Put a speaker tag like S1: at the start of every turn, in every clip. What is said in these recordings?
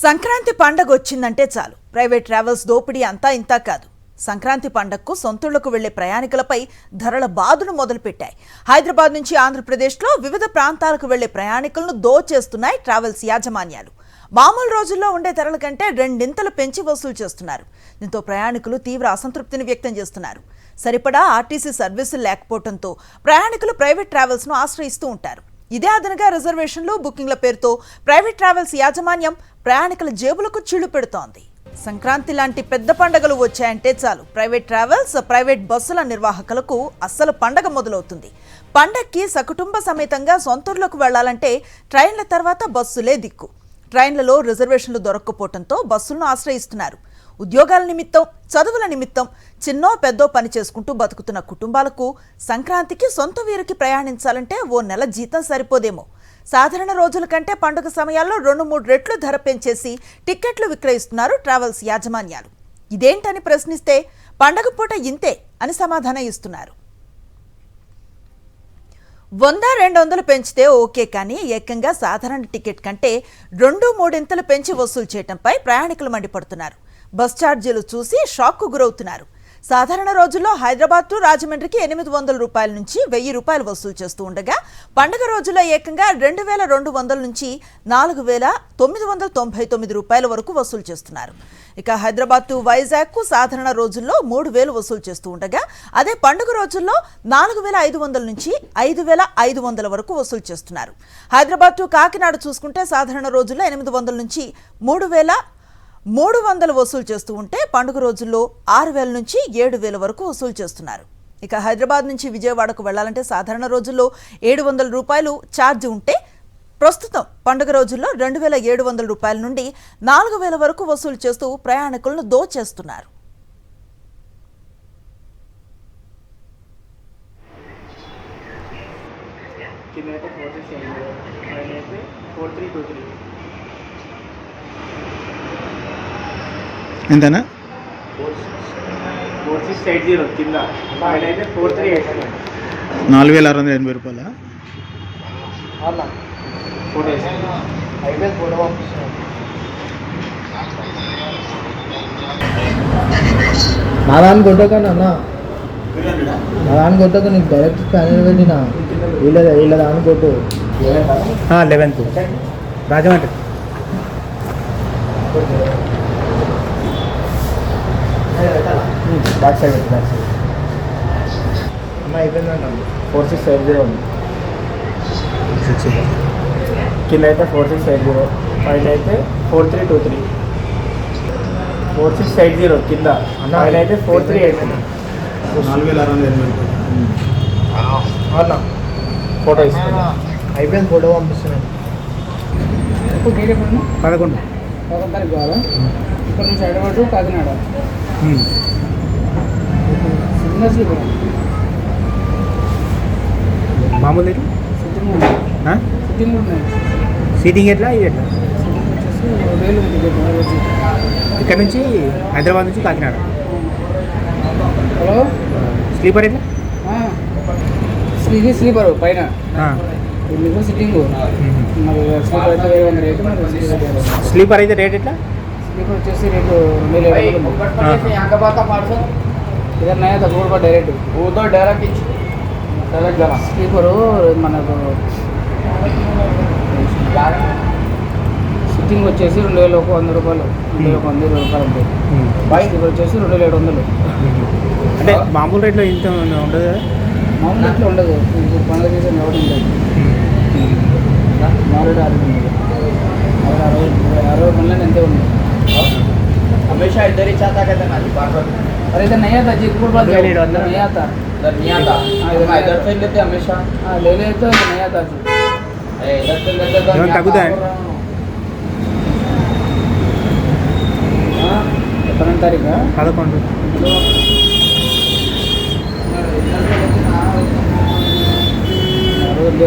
S1: సంక్రాంతి పండగ వచ్చిందంటే చాలు ప్రైవేట్ ట్రావెల్స్ దోపిడీ అంతా ఇంతా కాదు. సంక్రాంతి పండగకు సొంతూళ్లకు వెళ్లే ప్రయాణికులపై ధరల బాదును మొదలుపెట్టాయి. హైదరాబాద్ నుంచి ఆంధ్రప్రదేశ్లో వివిధ ప్రాంతాలకు వెళ్లే ప్రయాణికులను దోచేస్తున్నాయి ట్రావెల్స్ యాజమాన్యాలు. మామూలు రోజుల్లో ఉండే ధరల కంటే రెండింతలు పెంచి వసూలు చేస్తున్నారు. దీంతో ప్రయాణికులు తీవ్ర అసంతృప్తిని వ్యక్తం చేస్తున్నారు. సరిపడా ఆర్టీసీ సర్వీసులు లేకపోవడంతో ప్రయాణికులు ప్రైవేట్ ట్రావెల్స్ను ఆశ్రయిస్తూ ఉంటారు. ఇదే అదనగా రిజర్వేషన్లు, బుకింగ్ల పేరుతో ప్రైవేట్ ట్రావెల్స్ యాజమాన్యం ప్రయాణికుల జేబులకు చిల్లు పెడుతోంది. సంక్రాంతి లాంటి పెద్ద పండుగలు వచ్చాయంటే చాలు ప్రైవేట్ ట్రావెల్స్, ప్రైవేట్ బస్సుల నిర్వాహకులకు అస్సలు పండగ మొదలవుతుంది. పండగకి సకుటుంబ సమేతంగా సొంతూర్లకు వెళ్లాలంటే ట్రైన్ల తర్వాత బస్సులే దిక్కు. ట్రైన్లలో రిజర్వేషన్లు దొరక్కపోవడంతో బస్సులను ఆశ్రయిస్తున్నారు. ఉద్యోగాల నిమిత్తం, చదువుల నిమిత్తం చిన్నో పెద్దో పని చేసుకుంటూ బతుకుతున్న కుటుంబాలకు సంక్రాంతికి సొంత వీరికి ప్రయాణించాలంటే ఓ నెల జీతం సరిపోదేమో. సాధారణ రోజుల కంటే పండుగ సమయాల్లో 2-3 రెట్లు ధర పెంచేసి టిక్కెట్లు విక్రయిస్తున్నారు ట్రావెల్స్ యాజమాన్యాలు. ఇదేంటని ప్రశ్నిస్తే పండగ పూట ఇంతే అని సమాధానం ఇస్తున్నారు. 100-200 పెంచితే ఓకే, కానీ ఏకంగా సాధారణ టికెట్ కంటే 2-3 పెంచి వసూలు చేయడంపై ప్రయాణికులు మండిపడుతున్నారు. బస్ ఛార్జీలు చూసి షాక్కు గురవుతున్నారు. సాధారణ రోజుల్లో హైదరాబాద్ టు రాజమండ్రికి 800 రూపాయల నుంచి 1000 రూపాయలు వసూలు చేస్తూ ఉండగా పండుగ రోజుల్లో ఏకంగా 2200 నుంచి 4999 రూపాయల వరకు వసూలు చేస్తున్నారు. ఇక హైదరాబాద్ టు వైజాగ్కు సాధారణ రోజుల్లో 3000 వసూలు చేస్తూ ఉండగా అదే పండుగ రోజుల్లో 4500 నుంచి 5500 వరకు వసూలు చేస్తున్నారు. హైదరాబాద్ టు కాకినాడ చూసుకుంటే సాధారణ రోజుల్లో 800 నుంచి 3300 వసూలు చేస్తూ ఉంటే పండుగ రోజుల్లో 6000 నుంచి 7000 వరకు వసూలు చేస్తున్నారు. ఇక హైదరాబాద్ నుంచి విజయవాడకు వెళ్లాలంటే సాధారణ రోజుల్లో 700 రూపాయలు ఛార్జ్ ఉంటే ప్రస్తుతం పండుగ రోజుల్లో 2700 రూపాయల నుండి 4000 వరకు వసూలు చేస్తూ ప్రయాణికులను దోచేస్తున్నారు.
S2: ఎంతనా
S3: 4680 కింద అయితే 4380
S2: 4680 రూపాయల
S4: నా దాన్ని కొట్టకన్నా అన్న, నా దాన్ని కొట్టక నీకు డైరెక్ట్ స్కానర్ పెట్టినా వీళ్ళ దాన్ని కొట్టు.
S2: 11th రాజమండ్రి.
S4: బ్యాక్ సైడ్ అన్న అయిపోయిందంట. 4680 ఉంది, కింద అయితే 4680, పైన అయితే 4323. 4680 కింద, పైన అయితే 4380.
S2: 4680
S4: అన్న ఫోటో ఇస్తున్నా, అయిపోయింది, ఫోటో పంపిస్తున్నాను.
S2: 11
S5: తారీఖు కావాలా? ఇక్కడ నుంచి హైదరాబాద్ కాకినాడ సింగల్ స్లీపర్
S2: మామూలు
S5: సిట్టింగ్ ఉంది, సిట్టింగ్ ఉన్నాయి.
S2: సీటింగ్ ఎట్లా, ఇది ఎట్లా?
S5: సిట్టింగ్ వచ్చేసి 1000 ఉంది టికెట్ వచ్చి.
S2: ఇక్కడ నుంచి హైదరాబాద్ నుంచి కాకినాడ.
S5: హలో,
S2: స్లీపర్ ఎట్లా?
S5: స్లీపర్ పైన మీకు సిట్టింగ్. మరి స్లీపర్ అయితే 2000 రేటు, మరి
S2: స్లీపర్ అయితే రేట్ ఎట్లా?
S5: స్లీపర్ వచ్చేసి రేటు 2700. इधर नया था रोड पर डायरेक्ट, वो तो डायरेक्ट स्लीपर మనకు సిట్టింగ్ వచ్చేసి 2100 రూపాయలు, 2100 రూపాయలు ఉంటాయి. స్లీపర్ వచ్చేసి 2700.
S2: అంటే మామూలు రేట్లో ఇంత ఉండదు కదా?
S5: మామూలు రేట్లో ఉండదు, ఇప్పుడు పండుగ సీజన్ కాబట్టి ఉండదు. మామూలు 60 మళ్ళీ అంతే ఉంది.
S4: हमेशा इधर ही चाहता कहते ना
S5: अरे इधर नहीं आता, जीतपुर पर नहीं आता,
S4: नहीं आता। इधर से लेते हमेशा,
S5: ले ले तो नहीं आता जी।
S4: इधर से लेते तो
S2: ఏమైనా తగ్గుతాయి?
S5: 11 తారీఖు
S2: 11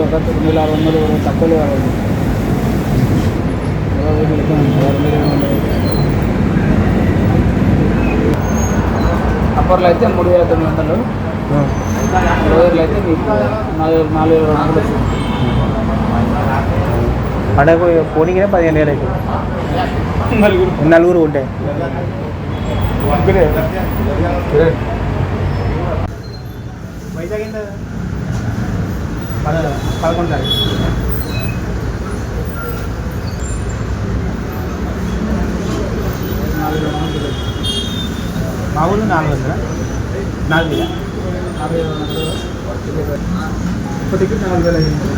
S5: ఒక 2600 తక్కువ లేవు. అప్పర్లో అయితే 3900, లోయర్లో అయితే మీకు 4200.
S2: పండగ పోనీకి 15,000 అవుతుంది. నలుగురు ఉంటే వైజాగ్ ఎంత 11 తారీఖు మా ఊళ్ళు 400 4,000 ఒక టికెట్ 4,000 అయింది.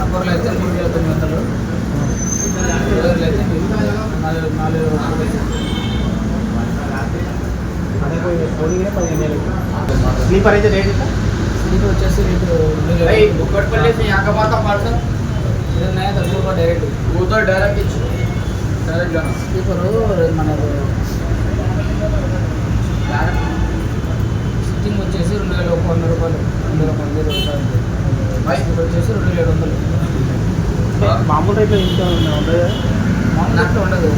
S5: అప్పర్లో అయితే 3,900, డెలివరీలో అయితే 4,000.
S2: అదే పోలీగా 15,000. స్లీపర్ అయితే రేట్ ఎంత?
S5: सीट వచ్చేసి రేటు 2,000. कुकटपल्ली से यहाँ कब आता पार्सल? इधर नया दर्शकों का डायरेक्ट वो तो डायरेक्ट जाना स्लीपर మన సిట్టింగ్ వచ్చేసి 2,100 రూపాయలు, 2,100 రూపాయలు. స్లీపర్ వచ్చేసి 2,700.
S2: మామూలు రేట్లో ఇంత ఉండదు కదా?
S5: మామూలు అట్లా ఉండదు,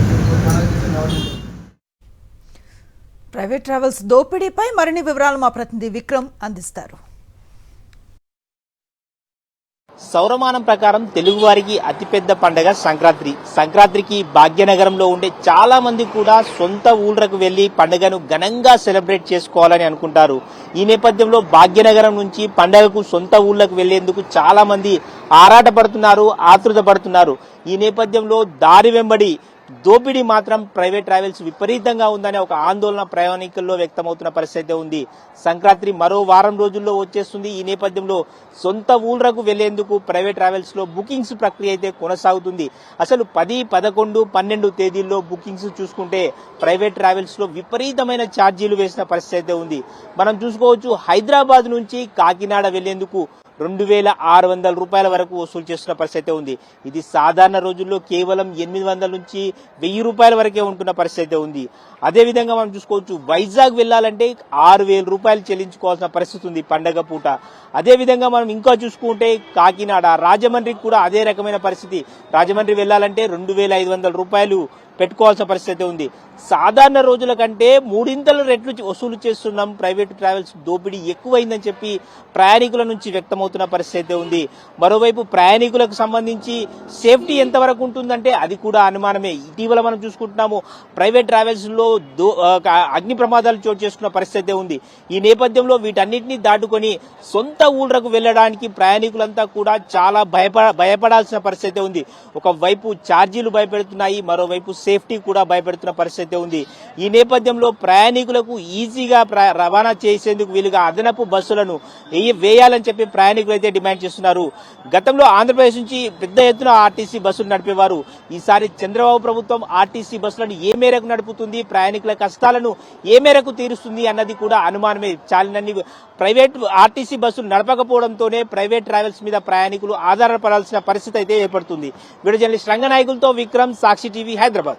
S5: మనకి గవర్నమెంట్.
S1: ప్రైవేట్ ట్రావెల్స్ దోపిడీపై మరిన్ని వివరాలు మా ప్రతినిధి విక్రమ్ అందిస్తారు.
S6: సౌరమానం ప్రకారం తెలుగువారికి అతిపెద్ద పండగ సంక్రాంతి. సంక్రాంతికి భాగ్యనగరంలో ఉండే చాలా మంది కూడా సొంత ఊళ్ళకు వెళ్లి పండుగను ఘనంగా సెలబ్రేట్ చేసుకోవాలని అనుకుంటారు. ఈ నేపథ్యంలో భాగ్యనగరం నుంచి పండుగకు సొంత ఊళ్ళకు వెళ్లేందుకు చాలా మంది ఆరాటపడుతున్నారు, ఆతృత పడుతున్నారు. ఈ నేపథ్యంలో దారి వెంబడి దోపిడీ మాత్రం ప్రైవేట్ ట్రావెల్స్ విపరీతంగా ఉందనే ఒక ఆందోళన ప్రయాణికుల్లో వ్యక్తమవుతున్న పరిస్థితి ఉంది. సంక్రాంతి మరో వారం రోజుల్లో వచ్చేస్తుంది. ఈ నేపథ్యంలో సొంత ఊళ్ళకు వెళ్లేందుకు ప్రైవేట్ ట్రావెల్స్ లో బుకింగ్స్ ప్రక్రియ అయితే కొనసాగుతుంది. అసలు 10, 11, 12 తేదీల్లో బుకింగ్స్ చూసుకుంటే ప్రైవేట్ ట్రావెల్స్ లో విపరీతమైన ఛార్జీలు వేసిన పరిస్థితి అయితే ఉంది. మనం చూసుకోవచ్చు, హైదరాబాద్ నుంచి కాకినాడ వెళ్లేందుకు 2,600 రూపాయల వరకు వసూలు చేస్తున్న పరిస్థితి ఉంది. ఇది సాధారణ రోజుల్లో కేవలం 800 నుంచి 1,000 రూపాయల వరకే ఉంటున్న పరిస్థితి ఉంది. అదేవిధంగా మనం చూసుకోవచ్చు, వైజాగ్ వెళ్లాలంటే 6,000 రూపాయలు చెల్లించుకోవాల్సిన పరిస్థితి ఉంది పండగ పూట. అదేవిధంగా మనం ఇంకా చూసుకుంటే కాకినాడ, రాజమండ్రికి కూడా అదే రకమైన పరిస్థితి. రాజమండ్రి వెళ్లాలంటే 2,500 రూపాయలు పెట్టుకోవాల్సిన పరిస్థితి ఉంది. సాధారణ రోజుల కంటే 3 రెట్లు వసూలు చేస్తున్నాం, ప్రైవేట్ ట్రావెల్స్ దోపిడీ ఎక్కువైందని చెప్పి ప్రయాణికుల నుంచి వ్యక్తమవుతున్న పరిస్థితి ఉంది. మరోవైపు ప్రయాణికులకు సంబంధించి సేఫ్టీ ఎంతవరకు ఉంటుందంటే అది కూడా అనుమానమే. ఇటీవల మనం చూసుకుంటున్నాము, ప్రైవేట్ ట్రావెల్స్ లో అగ్ని ప్రమాదాలు చోటు చేసుకున్న పరిస్థితి ఉంది. ఈ నేపథ్యంలో వీటన్నిటినీ దాటుకొని సొంత ఊళ్ళకు వెళ్లడానికి ప్రయాణికులంతా కూడా చాలా భయపడాల్సిన పరిస్థితి ఉంది. ఒకవైపు ఛార్జీలు భయపెడుతున్నాయి, మరోవైపు సేఫ్టీ కూడా భయపెడుతున్న పరిస్థితి ఉంది. ఈ నేపథ్యంలో ప్రయాణికులకు ఈజీగా రవాణా చేసేందుకు వీలుగా అదనపు బస్సులను వేయాలని చెప్పి ప్రయాణికులు అయితే డిమాండ్ చేస్తున్నారు. గతంలో ఆంధ్రప్రదేశ్ నుంచి పెద్ద ఎత్తున ఆర్టీసీ బస్సులు నడిపేవారు. ఈసారి చంద్రబాబు ప్రభుత్వం ఆర్టీసీ బస్సులను ఏ మేరకు నడుపుతుంది, ప్రయాణికుల కష్టాలను ఏ మేరకు తీరుస్తుంది అన్నది కూడా అనుమానమే. చాలినన్ని ప్రైవేట్ ఆర్టీసీ బస్సులు నడపకపోవడంతోనే ప్రైవేట్ ట్రావెల్స్ మీద ప్రయాణికులు ఆధారపడాల్సిన పరిస్థితి అయితే ఏర్పడుతుంది. వీడియో జర్నలిస్ట్ రంగనాయకులతో విక్రమ్, సాక్షి టీవీ, హైదరాబాద్.